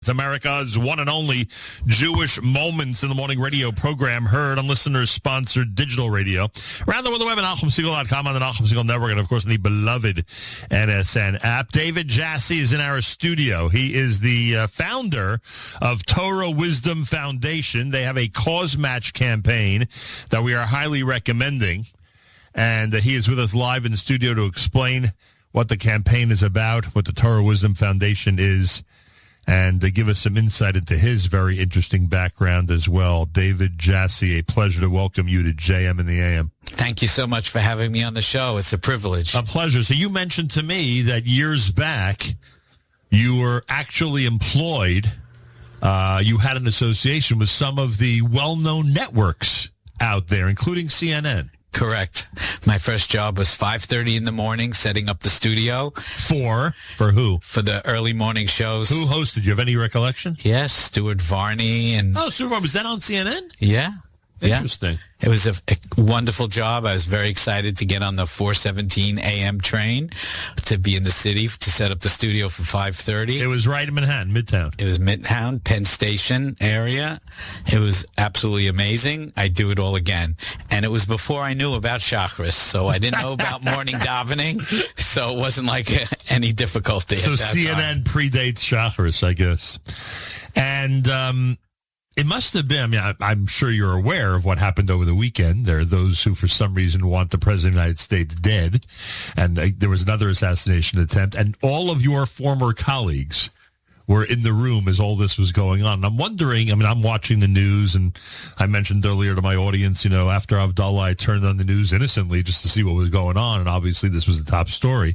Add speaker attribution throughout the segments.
Speaker 1: It's America's one and only Jewish Moments in the Morning radio program, heard on listeners-sponsored digital radio. Around the web at NachumSegal.com, on the Nachum Segal Network, and, of course, on the beloved NSN app. David Jasse is in our studio. He is the founder of Torah Wisdom Foundation. They have a Causematch campaign that we are highly recommending, and he is with us live in the studio to explain what the campaign is about, what the Torah Wisdom Foundation is, and give us some insight into his very interesting background as well. David Jasse, a pleasure to welcome you to JM in the AM.
Speaker 2: Thank you so much for having me on the show. It's a privilege.
Speaker 1: A pleasure. So you mentioned to me that years back you were actually employed. You had an association with some of the well-known networks out there, including CNN.
Speaker 2: Correct. My first job was 5:30 in the morning, setting up the studio.
Speaker 1: For who? For
Speaker 2: the early morning shows.
Speaker 1: Who hosted? Do you have any recollection?
Speaker 2: Yes, Stuart Varney.
Speaker 1: Stuart Varney. Was that on CNN?
Speaker 2: Yeah.
Speaker 1: Interesting.
Speaker 2: Yeah. It was a wonderful job. I was very excited to get on the 4:17 a.m. train to be in the city to set up the studio for 5:30.
Speaker 1: It was right in Manhattan, Midtown.
Speaker 2: It was Midtown, Penn Station area. It was absolutely amazing. I'd do it all again. And it was before I knew about Shacharis, so I didn't know about morning davening, so it wasn't like any difficulty at that
Speaker 1: CNN
Speaker 2: time.
Speaker 1: predates Shacharis, I guess. And it must have been, I'm sure you're aware of what happened over the weekend. There are those who, for some reason, want the President of the United States dead. And there was another assassination attempt. And all of your former colleagues were in the room as all this was going on. And I'm wondering, I'm watching the news, and I mentioned earlier to my audience, after Avdallah, I turned on the news innocently just to see what was going on. And obviously this was the top story.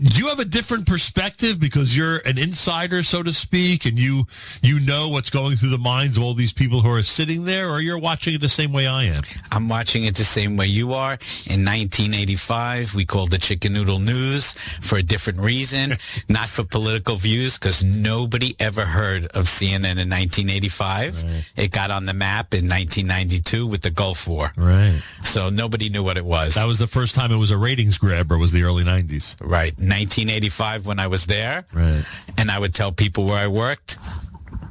Speaker 1: Do you have a different perspective because you're an insider, so to speak, and you know what's going through the minds of all these people who are sitting there, or you're watching it the same way I am?
Speaker 2: I'm watching it the same way you are. In 1985, we called the Chicken Noodle News for a different reason, not for political views, because nobody ever heard of CNN in 1985. Right. It got on the map in 1992 with the Gulf War.
Speaker 1: Right.
Speaker 2: So nobody knew what it was.
Speaker 1: That was the first time it was a ratings grabber, was the early 90s.
Speaker 2: Right. 1985 when I was there,
Speaker 1: right,
Speaker 2: and I would tell people where I worked.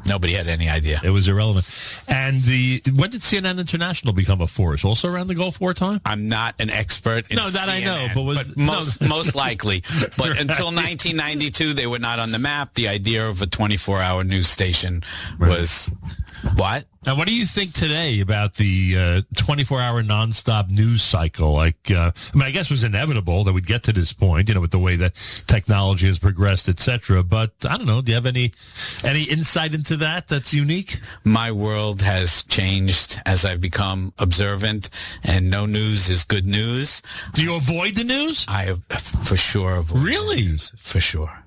Speaker 2: Nobody had any idea.
Speaker 1: It was irrelevant. And when did CNN International become a force? Also around the Gulf War time?
Speaker 2: I'm not an expert in CNN.
Speaker 1: I know,
Speaker 2: but most likely. But right. Until 1992, they were not on the map. The idea of a 24-hour news station was what?
Speaker 1: Now, what do you think today about the 24-hour nonstop news cycle? I guess it was inevitable that we'd get to this point, with the way that technology has progressed, et cetera. But I don't know. Do you have any insight into that that's unique?
Speaker 2: My world has changed as I've become observant, and no news is good news.
Speaker 1: Do you avoid the news?
Speaker 2: I have for sure avoid
Speaker 1: Really?
Speaker 2: the news, for sure.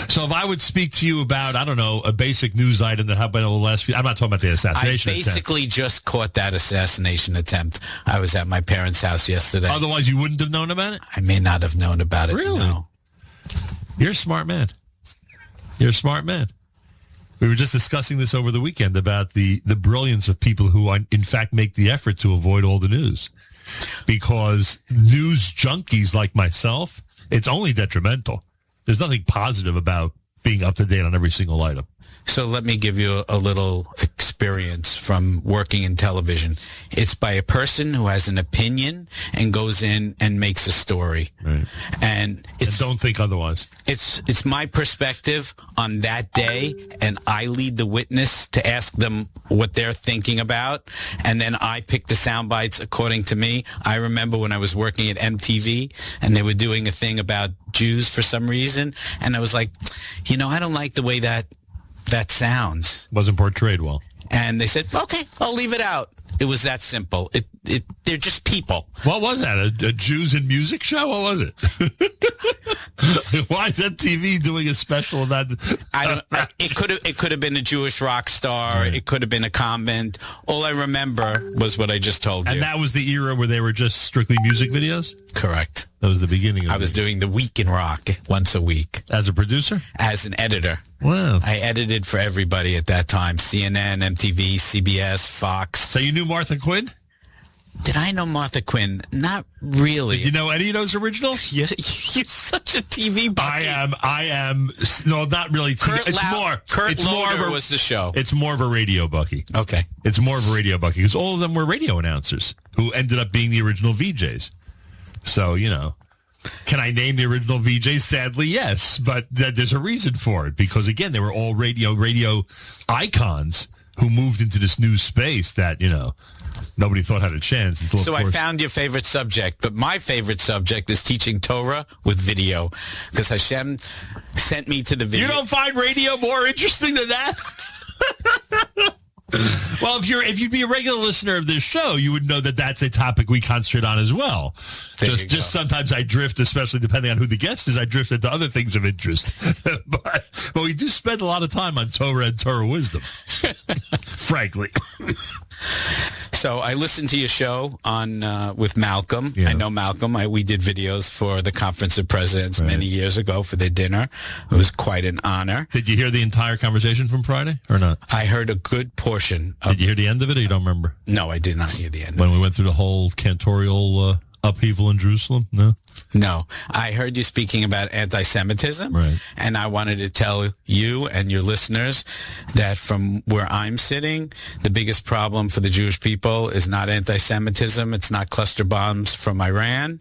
Speaker 1: So if I would speak to you about, a basic news item that happened over the last few, I'm not talking about the assassination attempt. I basically
Speaker 2: just caught that assassination attempt. I was at my parents' house yesterday.
Speaker 1: Otherwise, you wouldn't have known about it?
Speaker 2: I may not have known about it.
Speaker 1: Really?
Speaker 2: No.
Speaker 1: You're a smart man. You're a smart man. We were just discussing this over the weekend about the brilliance of people who, in fact, make the effort to avoid all the news. Because news junkies like myself, it's only detrimental. There's nothing positive about being up to date on every single item.
Speaker 2: So let me give you a little experience from working in television. It's by a person who has an opinion and goes in and makes a story.
Speaker 1: Right.
Speaker 2: And
Speaker 1: don't think otherwise.
Speaker 2: It's my perspective on that day, and I lead the witness to ask them what they're thinking about, and then I pick the sound bites according to me. I remember when I was working at MTV, and they were doing a thing about Jews for some reason, and I was like, I don't like the way that sounds.
Speaker 1: Wasn't portrayed well.
Speaker 2: And they said, okay, I'll leave it out. It was that simple. They're just people.
Speaker 1: What was that? A Jews in music show? What was it? Why is MTV doing a special about?
Speaker 2: It could have been a Jewish rock star.
Speaker 1: Right.
Speaker 2: It could have been a convent. All I remember was what I just told you.
Speaker 1: And that was the era where they were just strictly music videos?
Speaker 2: Correct.
Speaker 1: That was the beginning of it.
Speaker 2: I was doing the Week in Rock once a week.
Speaker 1: As a producer?
Speaker 2: As an editor.
Speaker 1: Wow.
Speaker 2: I edited for everybody at that time. CNN, MTV, CBS, Fox.
Speaker 1: So you knew Martha Quinn?
Speaker 2: Did I know Martha Quinn? Not really.
Speaker 1: Did you know any of those originals?
Speaker 2: You're such a TV bucket.
Speaker 1: I am. No, not really.
Speaker 2: Kurt Loder was the show.
Speaker 1: It's more of a radio Bucky.
Speaker 2: Okay.
Speaker 1: It's more of a radio Bucky because all of them were radio announcers who ended up being the original VJs. So, can I name the original VJs? Sadly, yes. But there's a reason for it because, again, they were all radio icons who moved into this new space that, nobody thought had a chance. Until,
Speaker 2: so I found your favorite subject, but my favorite subject is teaching Torah with video because Hashem sent me to the video.
Speaker 1: You don't find radio more interesting than that? Well, if you'd be a regular listener of this show, you would know that that's a topic we concentrate on as well. Just sometimes I drift, especially depending on who the guest is, I drift into other things of interest. but we do spend a lot of time on Torah and Torah wisdom, frankly.
Speaker 2: So I listened to your show on with Malcolm.
Speaker 1: Yeah.
Speaker 2: I know Malcolm. We did videos for the Conference of Presidents many years ago for their dinner. It was quite an honor.
Speaker 1: Did you hear the entire conversation from Friday or not?
Speaker 2: I heard a good portion.
Speaker 1: Did you hear the end of it or you don't remember?
Speaker 2: No, I did not hear the end
Speaker 1: when we went through the whole cantorial upheaval in Jerusalem? No,
Speaker 2: I heard you speaking about anti-Semitism,
Speaker 1: right.
Speaker 2: And I wanted to tell you and your listeners that from where I'm sitting, the biggest problem for the Jewish people is not anti-Semitism, it's not cluster bombs from Iran,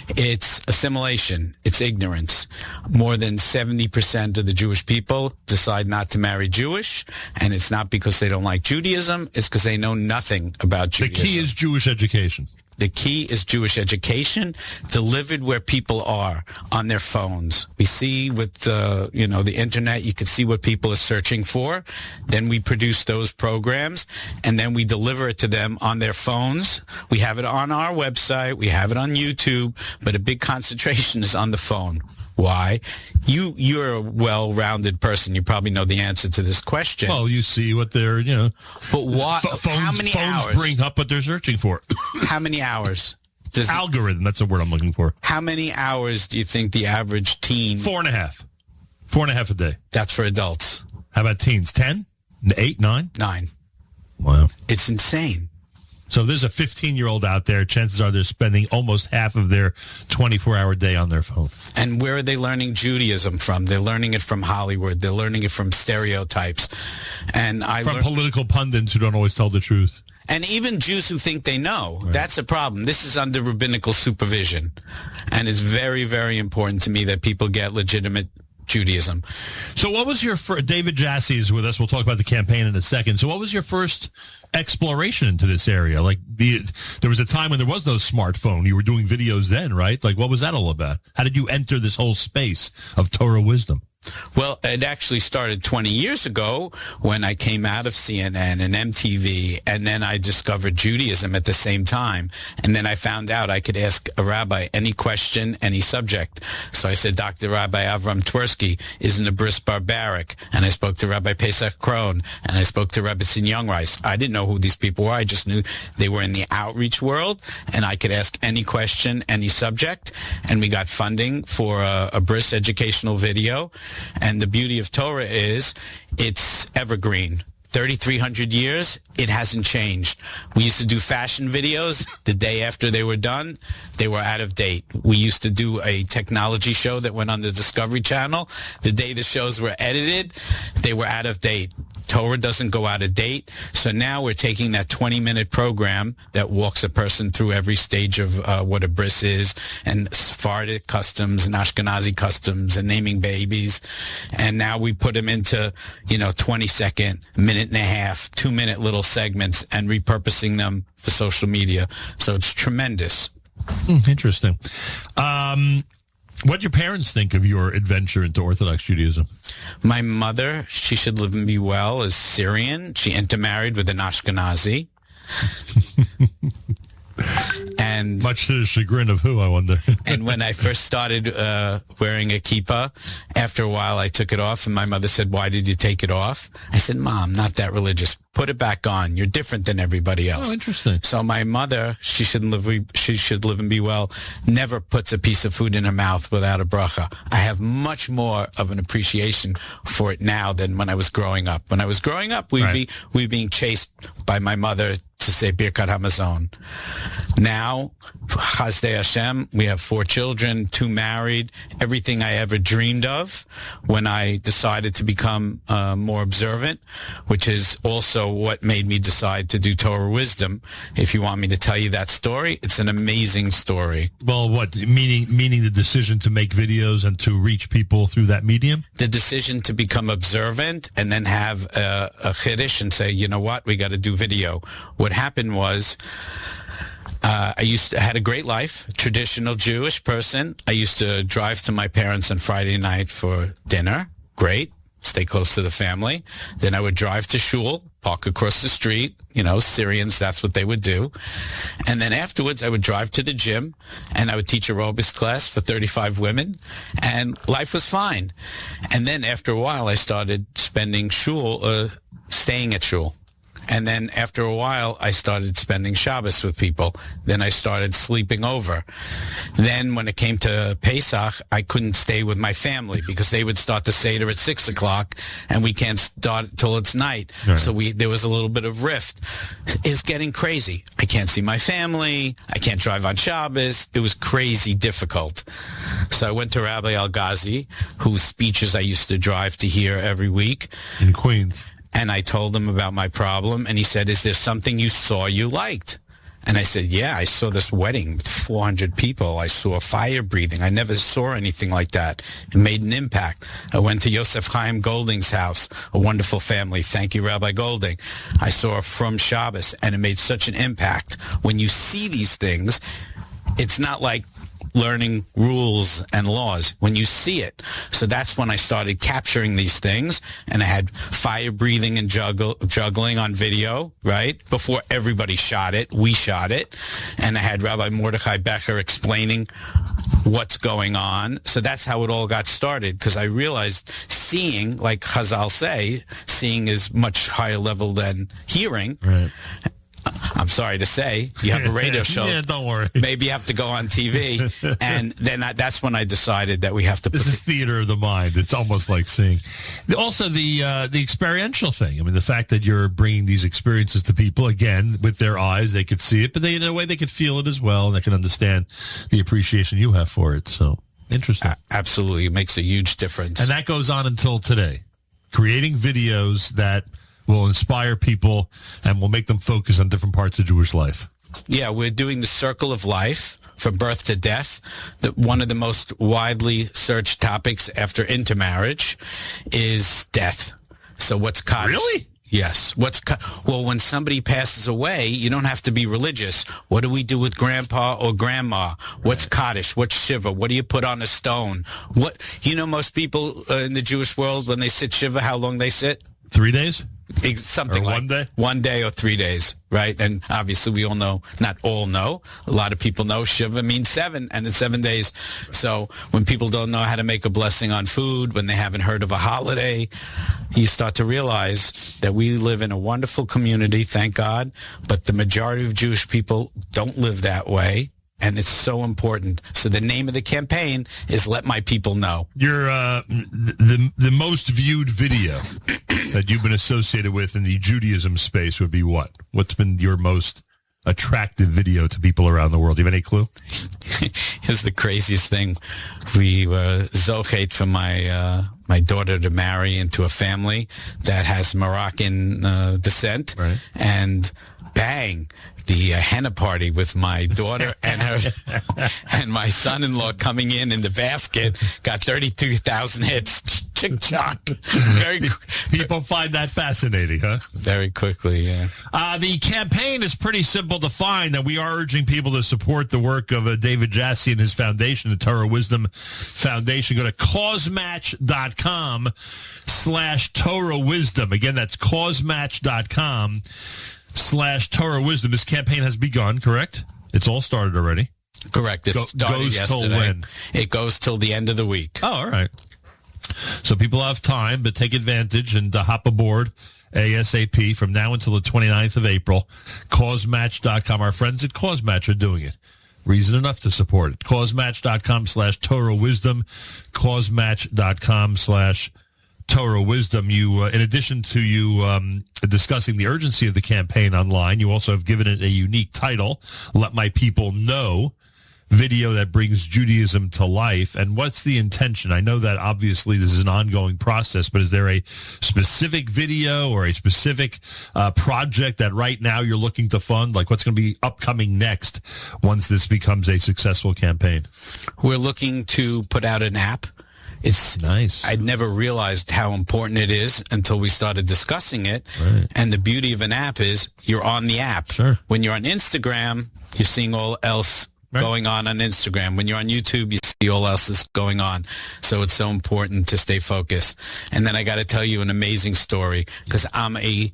Speaker 2: it's assimilation, it's ignorance. More than 70% of the Jewish people decide not to marry Jewish, and it's not because they don't like Judaism, it's because they know nothing about Judaism.
Speaker 1: The key is Jewish education.
Speaker 2: The key is Jewish education delivered where people are on their phones. We see with the internet, you can see what people are searching for. Then we produce those programs and then we deliver it to them on their phones. We have it on our website. We have it on YouTube, but a big concentration is on the phone. Why? You're a well-rounded person. You probably know the answer to this question.
Speaker 1: Well, you see what they're,
Speaker 2: But what? How many hours?
Speaker 1: Phones bring up what they're searching for.
Speaker 2: How many hours?
Speaker 1: Algorithm, that's the word I'm looking for.
Speaker 2: How many hours do you think the average teen...
Speaker 1: 4.5. 4.5 a day.
Speaker 2: That's for adults.
Speaker 1: How about teens? 10? 8? 9?
Speaker 2: 9.
Speaker 1: Wow.
Speaker 2: It's insane.
Speaker 1: So if there's a 15-year-old out there, chances are they're spending almost half of their 24-hour day on their phone.
Speaker 2: And where are they learning Judaism from? They're learning it from Hollywood. They're learning it from stereotypes. And from
Speaker 1: political pundits who don't always tell the truth.
Speaker 2: And even Jews who think they know. Right. That's a problem. This is under rabbinical supervision. And it's very, very important to me that people get legitimate Judaism.
Speaker 1: So what was your first... David Jasse is with us. We'll talk about the campaign in a second. So what was your first exploration into this area? There was a time when there was no smartphone. You were doing videos then, right? What was that all about? How did you enter this whole space of Torah wisdom?
Speaker 2: Well, it actually started 20 years ago when I came out of CNN and MTV, and then I discovered Judaism at the same time. And then I found out I could ask a rabbi any question, any subject. So I said, Dr. Rabbi Avram Twersky, isn't a bris barbaric? And I spoke to Rabbi Pesach Krohn, and I spoke to Rabbi Sin Youngrice. I didn't know who these people were. I just knew they were in the outreach world, and I could ask any question, any subject. And we got funding for a bris educational video. And the beauty of Torah is it's evergreen. 3,300 years, it hasn't changed. We used to do fashion videos. The day after they were done, they were out of date. We used to do a technology show that went on the Discovery Channel. The day the shows were edited, they were out of date. Torah doesn't go out of date. So now we're taking that 20-minute program that walks a person through every stage of what a bris is, and Sephardic customs and Ashkenazi customs and naming babies. And now we put them into, 20-second, minute and a half, 2-minute little segments and repurposing them for social media. So it's tremendous.
Speaker 1: Interesting. What do your parents think of your adventure into Orthodox Judaism?
Speaker 2: My mother, she should live and be well, is Syrian. She intermarried with an Ashkenazi. And
Speaker 1: much to the chagrin of who, I wonder.
Speaker 2: And when I first started wearing a kippah, after a while I took it off, and my mother said, "Why did you take it off?" I said, "Mom, not that religious. Put it back on. You're different than everybody else."
Speaker 1: Oh, interesting.
Speaker 2: So my mother, she should live and be well, never puts a piece of food in her mouth without a bracha. I have much more of an appreciation for it now than when I was growing up. When I was growing up, we'd be being chased by my mother to say Birkat Hamazon. Now, Chazdei Hashem, we have 4 children, 2 married, everything I ever dreamed of when I decided to become more observant, which is also what made me decide to do Torah Wisdom. If you want me to tell you that story, it's an amazing story.
Speaker 1: Well, what, meaning the decision to make videos and to reach people through that medium?
Speaker 2: The decision to become observant and then have a chiddush and say, you know what, we got to do video. What happened was, I had a great life, traditional Jewish person. I used to drive to my parents on Friday night for dinner. Great. Stay close to the family. Then I would drive to shul, park across the street. You know, Syrians, that's what they would do. And then afterwards, I would drive to the gym, and I would teach aerobics class for 35 women, and life was fine. And then after a while, I started spending staying at shul. And then after a while, I started spending Shabbos with people. Then I started sleeping over. Then when it came to Pesach, I couldn't stay with my family because they would start the Seder at 6 o'clock, and we can't start till it's night. Right. So there was a little bit of rift. It's getting crazy. I can't see my family. I can't drive on Shabbos. It was crazy difficult. So I went to Rabbi Al-Ghazi, whose speeches I used to drive to hear every week.
Speaker 1: In Queens.
Speaker 2: And I told him about my problem, and he said, is there something you saw you liked? And I said, yeah, I saw this wedding with 400 people. I saw fire breathing. I never saw anything like that. It made an impact. I went to Yosef Chaim Golding's house, a wonderful family. Thank you, Rabbi Golding. I saw From Shabbos, and it made such an impact. When you see these things, it's not like learning rules and laws when you see it. So that's when I started capturing these things, and I had fire breathing and juggling on video, right? Before everybody shot it, we shot it. And I had Rabbi Mordechai Becher explaining what's going on. So that's how it all got started, because I realized seeing, like Chazal say, seeing is much higher level than hearing.
Speaker 1: Right.
Speaker 2: I'm sorry to say, you have a radio show.
Speaker 1: Yeah, don't worry.
Speaker 2: Maybe you have to go on TV. And then that's when I decided that we have to...
Speaker 1: This is theater of the mind. It's almost like seeing. Also, the experiential thing. I mean, the fact that you're bringing these experiences to people, again, with their eyes, they could see it, but in a way they could feel it as well, and they can understand the appreciation you have for it. So, interesting.
Speaker 2: Absolutely. It makes a huge difference.
Speaker 1: And that goes on until today. Creating videos that will inspire people and will make them focus on different parts of Jewish life.
Speaker 2: Yeah, we're doing the circle of life from birth to death. One of the most widely searched topics after intermarriage is death. So what's Kaddish?
Speaker 1: Really?
Speaker 2: Yes. Well, when somebody passes away, you don't have to be religious. What do we do with grandpa or grandma? What's Kaddish? What's Shiva? What do you put on a stone? Most people in the Jewish world, when they sit Shiva, how long they sit?
Speaker 1: 3 days?
Speaker 2: Something
Speaker 1: or
Speaker 2: like
Speaker 1: 1 day?
Speaker 2: 1 day or 3 days, right? And obviously we all know, not all know, a lot of people know Shiva means 7, and it's 7 days. So when people don't know how to make a blessing on food, when they haven't heard of a holiday, you start to realize that we live in a wonderful community, thank God, but the majority of Jewish people don't live that way. And it's so important. So the name of the campaign is Let My People Know.
Speaker 1: Your the most viewed video that you've been associated with in the Judaism space would be what? What's been your most attractive video to people around the world? Do you have any clue?
Speaker 2: Here's the craziest thing. We were zochet for my daughter to marry into a family that has Moroccan descent. Right. And bang, the henna party with my daughter and her and my son-in-law coming in the basket got 32,000 hits. Chick-chock.
Speaker 1: People find that fascinating, huh?
Speaker 2: Very quickly, yeah.
Speaker 1: The campaign is pretty simple to find, and we are urging people to support the work of David Jasse and his foundation, the Torah Wisdom Foundation. Go to causematch.com/Torah Wisdom. Again, that's causematch.com/Torah Wisdom. This campaign has begun, correct? It's all started already.
Speaker 2: Correct. It started yesterday.
Speaker 1: Till when?
Speaker 2: It goes till the end of the week.
Speaker 1: Oh, all right. So people have time to take advantage and hop aboard ASAP from now until the 29th of April. Causematch.com. Our friends at Causematch are doing it. Reason enough to support it. Causematch.com/Torah Wisdom. Causematch.com/Torah Torah Wisdom, you, in addition to you discussing the urgency of the campaign online, you also have given it a unique title, Let My People Know, video that brings Judaism to life. And what's the intention? I know that obviously this is an ongoing process, but is there a specific video or a specific project that right now you're looking to fund? Like what's going to be upcoming next once this becomes a successful campaign?
Speaker 2: We're looking to put out an app. It's
Speaker 1: nice.
Speaker 2: I'd never realized how important it is until we started discussing it.
Speaker 1: Right.
Speaker 2: And the beauty of an app is you're on the app.
Speaker 1: Sure.
Speaker 2: When you're on Instagram, you're seeing all else going on Instagram. When you're on YouTube, you see all else is going on. So it's so important to stay focused. And then I got to tell you an amazing story because I'm a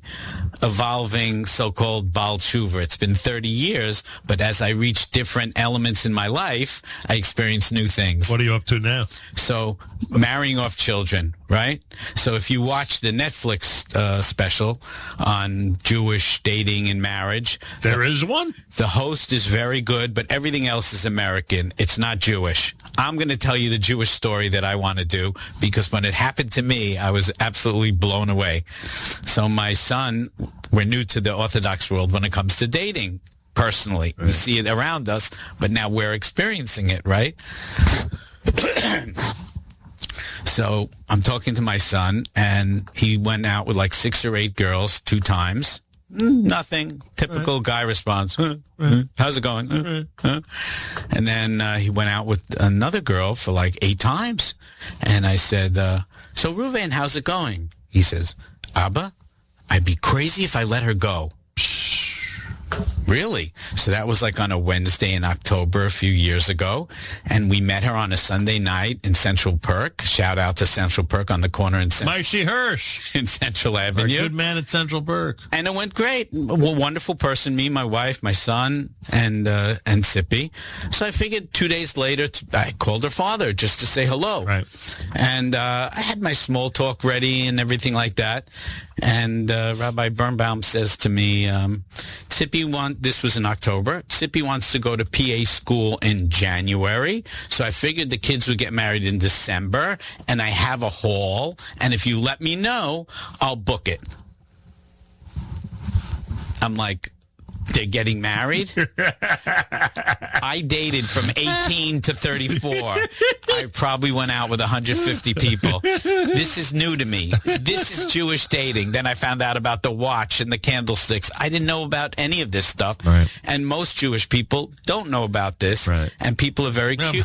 Speaker 2: evolving so-called Baal Tshuva. It's been 30 years, but as I reach different elements in my life, I experience new things.
Speaker 1: What are you up to now?
Speaker 2: So marrying off children, right? So if you watch the Netflix special on Jewish dating and marriage.
Speaker 1: There is one?
Speaker 2: The host is very good, but everything else is American. It's not Jewish. I'm going to tell you the Jewish story that I want to do because when it happened to me, I was absolutely blown away. So my son, we're new to the Orthodox world when it comes to dating. Personally, we see it around us, but now we're experiencing it, right? So I'm talking to my son, and he went out with like 6 or 8 girls 2 times. Nothing. Typical guy response. How's it going? And then he went out with another girl for like 8 times. And I said, so Reuven, how's it going? He says, Abba, I'd be crazy if I let her go. Really? So that was like on a Wednesday in October a few years ago. And we met her on a Sunday night in Central Perk. Shout out to Central Perk on the corner in
Speaker 1: Maishi Hirsch.
Speaker 2: in Central Avenue.
Speaker 1: A good man at Central Perk.
Speaker 2: And it went great. Well, wonderful person. Me, my wife, my son, and Sippy. So I figured 2 days later, I called her father just to say hello.
Speaker 1: Right.
Speaker 2: And I had my small talk ready and everything like that. And Rabbi Birnbaum says to me, this was in October, Sippy wants to go to PA school in January. So I figured the kids would get married in December, and I have a hall, and if you let me know, I'll book it. I'm like, they're getting married? I dated from 18 to 34. I probably went out with 150 people. This is new to me. This is Jewish dating. Then I found out about the watch and the candlesticks. I didn't know about any of this stuff.
Speaker 1: Right.
Speaker 2: And most Jewish people don't know about this.
Speaker 1: Right.
Speaker 2: And people are very cute.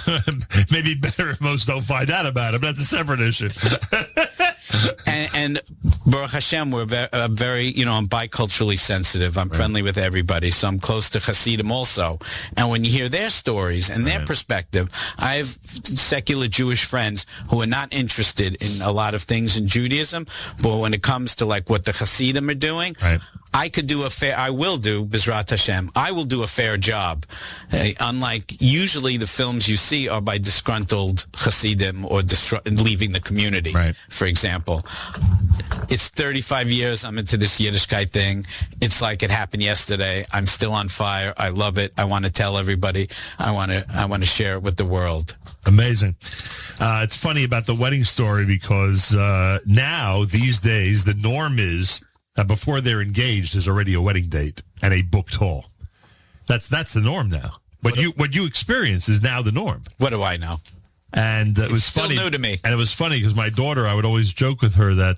Speaker 1: Maybe better if most don't find out about it. That's a separate issue.
Speaker 2: And Baruch Hashem, we're very, I'm biculturally sensitive. I'm friendly with everybody, so I'm close to Hasidim also. And when you hear their stories and their perspective, I have secular Jewish friends who are not interested in a lot of things in Judaism, but when it comes to like what the Hasidim are doing, I will do, B'ezrat Hashem, I will do a fair job. Unlike usually the films you see are by disgruntled Hasidim or leaving the community, for example. It's 35 years I'm into this Yiddishkeit thing. It's like it happened yesterday. I'm still on fire. I love it. I want to tell everybody. I want to share it with the world.
Speaker 1: Amazing. It's funny about the wedding story because now, these days, the norm is before they're engaged, there's already a wedding date and a booked hall. That's the norm now. What you experience is now the norm.
Speaker 2: What do I know?
Speaker 1: And it was
Speaker 2: still
Speaker 1: funny.
Speaker 2: New to me.
Speaker 1: And it was funny because my daughter, I would always joke with her that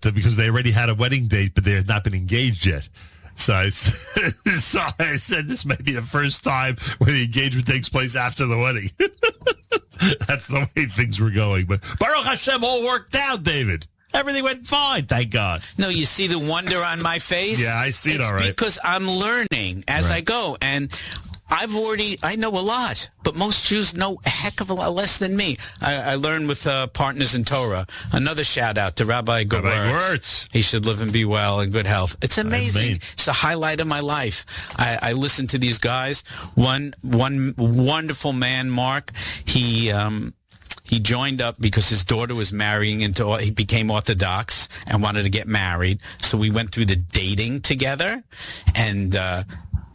Speaker 1: because they already had a wedding date, but they had not been engaged yet. So I said this may be the first time when the engagement takes place after the wedding. That's the way things were going. But Baruch Hashem, all worked out, David. Everything went fine, thank God.
Speaker 2: No, you see the wonder on my face?
Speaker 1: Yeah, I see it all right.
Speaker 2: Because I'm learning as I go. And I know a lot, but most Jews know a heck of a lot less than me. I learned with partners in Torah. Another shout out to Rabbi Gewurtz. He should live and be well in good health. It's amazing. It's a highlight of my life. I listen to these guys. One wonderful man, Mark, he joined up because his daughter was he became Orthodox and wanted to get married. So we went through the dating together, and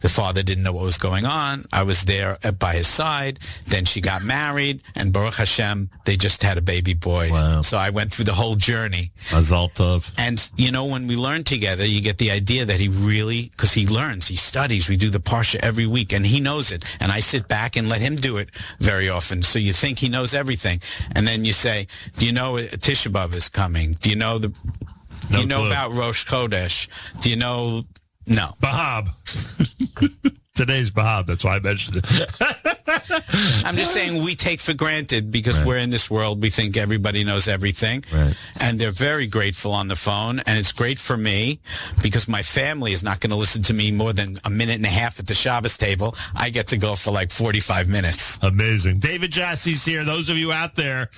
Speaker 2: The father didn't know what was going on. I was there by his side. Then she got married, and Baruch Hashem, they just had a baby boy.
Speaker 1: Wow.
Speaker 2: So I went through the whole journey.
Speaker 1: Mazal tov.
Speaker 2: And, when we learn together, you get the idea that he really, because he learns, he studies. We do the Parsha every week, and he knows it. And I sit back and let him do it very often. So you think he knows everything. And then you say, do you know Tisha B'Av is coming? Do you know about Rosh Chodesh? Do you know... No.
Speaker 1: Bahab. Today's Bahab. That's why I mentioned it.
Speaker 2: I'm just saying we take for granted because we're in this world. We think everybody knows everything.
Speaker 1: Right.
Speaker 2: And they're very grateful on the phone. And it's great for me because my family is not going to listen to me more than a minute and a half at the Shabbos table. I get to go for like 45 minutes.
Speaker 1: Amazing. David Jasse's here. Those of you out there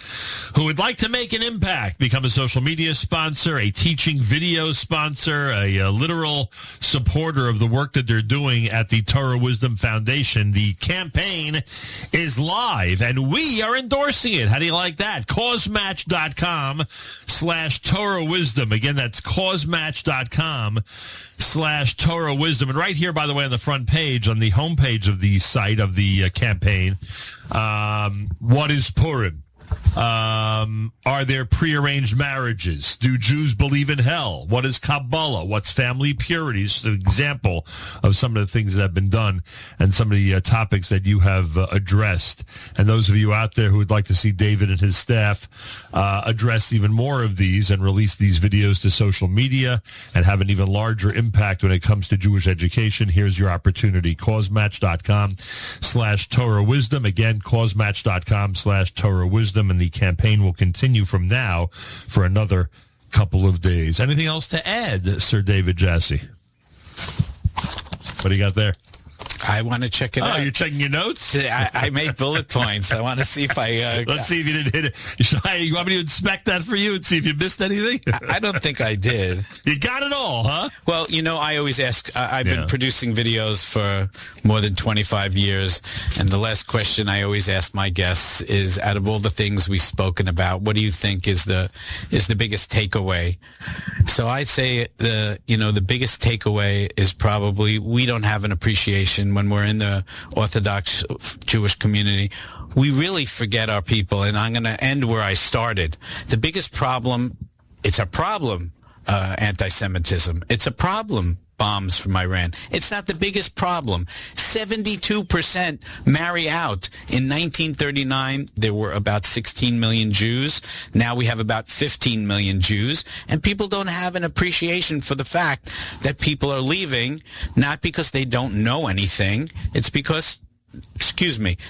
Speaker 1: who would like to make an impact, become a social media sponsor, a teaching video sponsor, a literal supporter of the work that they're doing at the Torah Wisdom Foundation. The campaign is live, and we are endorsing it. How do you like that? Causematch.com/Torah Wisdom. Again, that's Causematch.com/Torah Wisdom. And right here, by the way, on the front page, on the homepage of the site of the campaign, what is Purim? Are there prearranged marriages? Do Jews believe in hell? What is Kabbalah? What's family purity? Just an example of some of the things that have been done and some of the topics that you have addressed. And those of you out there who would like to see David and his staff address even more of these and release these videos to social media and have an even larger impact when it comes to Jewish education, here's your opportunity. Causematch.com/Torah Wisdom. Again, Causematch.com/Torah Wisdom. And the campaign will continue from now for another couple of days. Anything else to add, Sir David Jasse? What do you got there?
Speaker 2: I want to check it out.
Speaker 1: Oh, you're checking your notes?
Speaker 2: I made bullet points. I want to see if I...
Speaker 1: Let's see if you didn't hit it. You want me to inspect that for you and see if you missed anything?
Speaker 2: I don't think I did.
Speaker 1: You got it all, huh?
Speaker 2: Well, I always ask... I've been producing videos for more than 25 years, and the last question I always ask my guests is, out of all the things we've spoken about, what do you think is the biggest takeaway? So I'd say the biggest takeaway is probably we don't have an appreciation when we're in the Orthodox Jewish community. We really forget our people, and I'm going to end where I started. The biggest problem, it's a problem, anti-Semitism. It's a problem, bombs from Iran. It's not the biggest problem. 72% marry out. In 1939, there were about 16 million Jews. Now we have about 15 million Jews. And people don't have an appreciation for the fact that people are leaving, not because they don't know anything. It's because...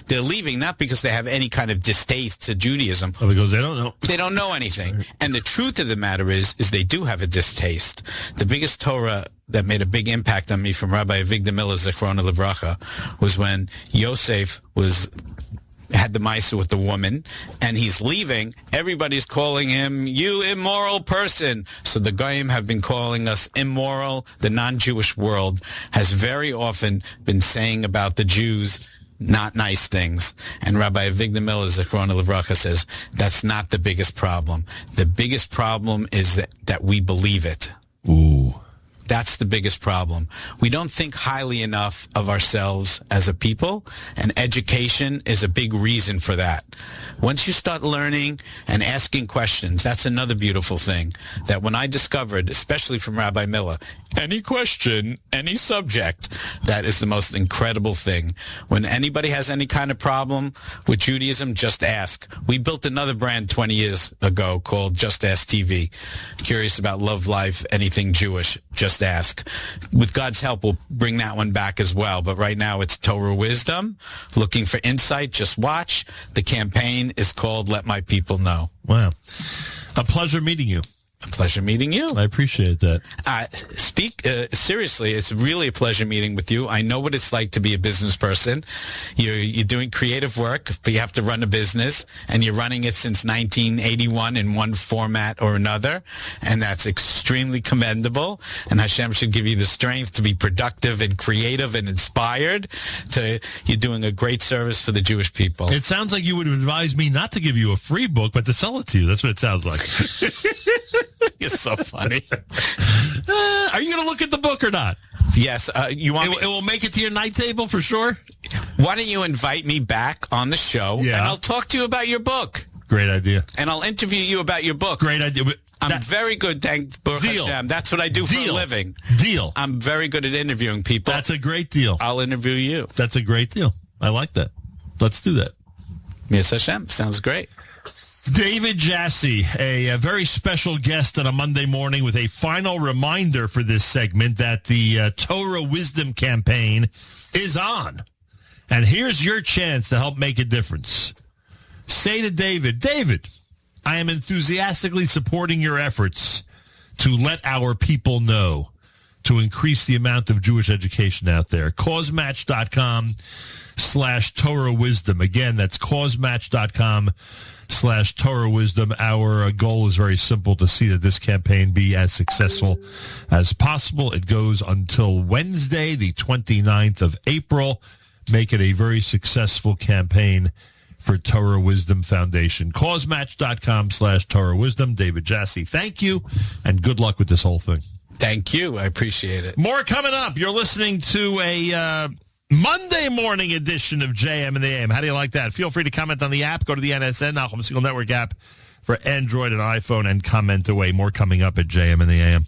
Speaker 2: they're leaving not because they have any kind of distaste to Judaism.
Speaker 1: Oh, because they don't know.
Speaker 2: They don't know anything. Right. And the truth of the matter is they do have a distaste. The biggest Torah that made a big impact on me from Rabbi Avigdor Miller, Zechrona Livracha, was when Yosef had the Maisa with the woman, and he's leaving. Everybody's calling him, you immoral person. So the Goyim have been calling us immoral. The non-Jewish world has very often been saying about the Jews not nice things. And Rabbi Avigdor Miller, Zechrona Livracha, says that's not the biggest problem. The biggest problem is that we believe it.
Speaker 1: Ooh.
Speaker 2: That's the biggest problem. We don't think highly enough of ourselves as a people, and education is a big reason for that. Once you start learning and asking questions, that's another beautiful thing that when I discovered, especially from Rabbi Miller, any question, any subject, that is the most incredible thing. When anybody has any kind of problem with Judaism, just ask. We built another brand 20 years ago called Just Ask TV. Curious about love, life, anything Jewish, just ask. With God's help, we'll bring that one back as well. But right now it's Torah Wisdom. Looking for insight, just watch. The campaign is called Let My People Know.
Speaker 1: Wow. A pleasure meeting you.
Speaker 2: A pleasure meeting you.
Speaker 1: I appreciate that.
Speaker 2: Seriously, it's really a pleasure meeting with you. I know what it's like to be a business person. You're doing creative work, but you have to run a business, and you're running it since 1981 in one format or another, and that's extremely commendable. And Hashem should give you the strength to be productive and creative and inspired. You're doing a great service for the Jewish people.
Speaker 1: It sounds like you would advise me not to give you a free book, but to sell it to you. That's what it sounds like.
Speaker 2: You're so funny.
Speaker 1: Are you going to look at the book or not?
Speaker 2: Yes. You want
Speaker 1: it will make it to your night table for sure?
Speaker 2: Why don't you invite me back on the show, and I'll talk to you about your book.
Speaker 1: Great idea.
Speaker 2: And I'll interview you about your book.
Speaker 1: Great idea.
Speaker 2: I'm very good, thank Baruch Hashem. That's what I do for a living.
Speaker 1: Deal.
Speaker 2: I'm very good at interviewing people.
Speaker 1: That's a great deal.
Speaker 2: I'll interview you.
Speaker 1: That's a great deal. I like that. Let's do that.
Speaker 2: Yes, Hashem. Sounds great.
Speaker 1: David Jasse, a very special guest on a Monday morning with a final reminder for this segment that the Torah Wisdom campaign is on. And here's your chance to help make a difference. Say to David, I am enthusiastically supporting your efforts to let our people know, to increase the amount of Jewish education out there. Causematch.com/Torah Wisdom. Again, that's Causematch.com/Torah Wisdom. Our goal is very simple, to see that this campaign be as successful as possible. It goes until Wednesday, the 29th of April. Make it a very successful campaign for Torah Wisdom Foundation. Causematch.com/Torah Wisdom. David Jasse, thank you, and good luck with this whole thing.
Speaker 2: Thank you. I appreciate it.
Speaker 1: More coming up. You're listening to a Monday morning edition of JM and the AM. How do you like that? Feel free to comment on the app. Go to the NSN, Nachum Segal Network app for Android and iPhone, and comment away. More coming up at JM and the AM.